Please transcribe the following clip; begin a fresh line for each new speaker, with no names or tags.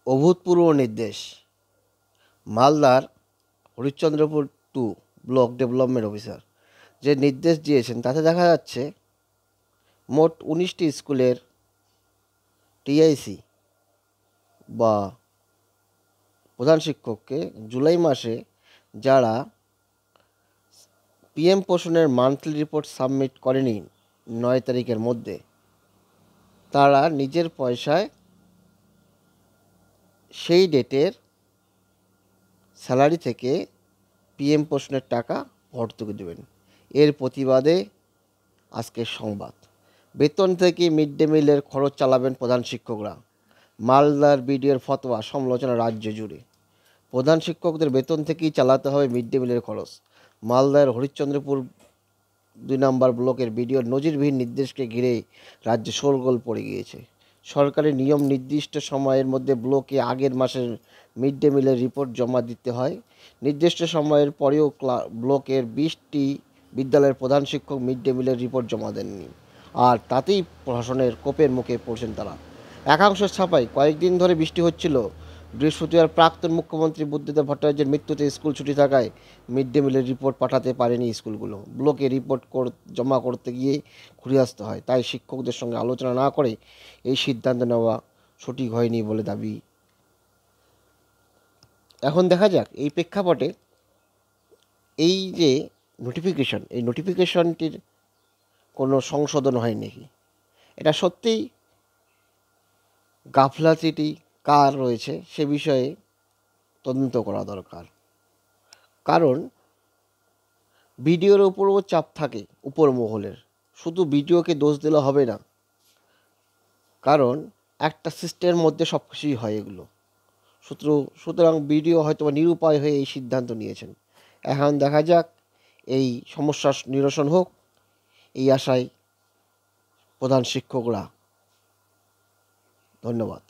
অভূতপূর্ব নির্দেশ। মালদার হরিশ্চন্দ্রপুর 2 ব্লক ডেভেলপমেন্ট অফিসার যে নির্দেশ দিয়েছেন তাতে দেখা যাচ্ছে মোট 19টি স্কুলের টিআইসি বা প্রধান শিক্ষককে জুলাই মাসে যারা পিএম পোষণের মান্থলি রিপোর্ট সাবমিট করেনি 9 তারিখের মধ্যে, তারা নিজের পয়সায় সেই ডেটের স্যালারি থেকে পিএম পোষণের টাকা ভর্তুকি দেবেন। এর প্রতিবাদে আজকের সংবাদ। বেতন থেকে মিড ডে মিলের খরচ চালাবেন প্রধান শিক্ষকরা। মালদার বিডিওর ফতোয়া সমালোচনা রাজ্য জুড়ে। প্রধান শিক্ষকদের বেতন থেকেই চালাতে হবে মিড ডে মিলের খরচ। মালদার হরিশ্চন্দ্রপুর 2 নম্বর ব্লকের বিডিওর নজিরবিহীন নির্দেশকে ঘিরে রাজ্যে শোরগোল পড়ে গিয়েছে। সরকারি নিয়ম নির্দিষ্ট সময়ের মধ্যে ব্লকে আগের মাসের মিড ডে মিলের রিপোর্ট জমা দিতে হয়। নির্দিষ্ট সময়ের পরেও ব্লকের 20টি বিদ্যালয়ের প্রধান শিক্ষক মিড ডে মিলের রিপোর্ট জমা দেননি, আর তাতেই প্রশাসনের কোপের মুখে পড়ছেন তারা। একাংশ ছাপায় কয়েকদিন ধরে বৃষ্টি হচ্ছিল। বৃহস্পতিবার প্রাক্তন মুখ্যমন্ত্রী বুদ্ধদেব ভট্টাচার্যের মৃত্যুতে স্কুল ছুটি থাকায় মিড ডে মিলের রিপোর্ট পাঠাতে পারেনি স্কুলগুলো। ব্লকে রিপোর্ট জমা করতে গিয়ে ঘুরে আসতে হয়। তাই শিক্ষকদের সঙ্গে আলোচনা না করে এই সিদ্ধান্ত নেওয়া সঠিক হয়নি বলে দাবি। এখন দেখা যাক এই প্রেক্ষাপটে এই যে নোটিফিকেশন, এই নোটিফিকেশনটির কোনো সংশোধন হয় নাকি, এটা সত্যিই গাফলাতিটি কার রয়েছে সে বিষয়ে তদন্ত করা দরকার। কারণ বিডিওর উপরও চাপ থাকে উপর মহলের, শুধু বিডিওকে দোষ দিলে হবে না, কারণ একটা সিস্টেমের মধ্যে সব কিছুই হয় এগুলো। সুতরাং বিডিও হয়তো নিরুপায় হয়ে এই সিদ্ধান্ত নিয়েছেন। এখন দেখা যাক এই সমস্যার নিরসন হোক, এই আশায় প্রধান শিক্ষকরা। ধন্যবাদ।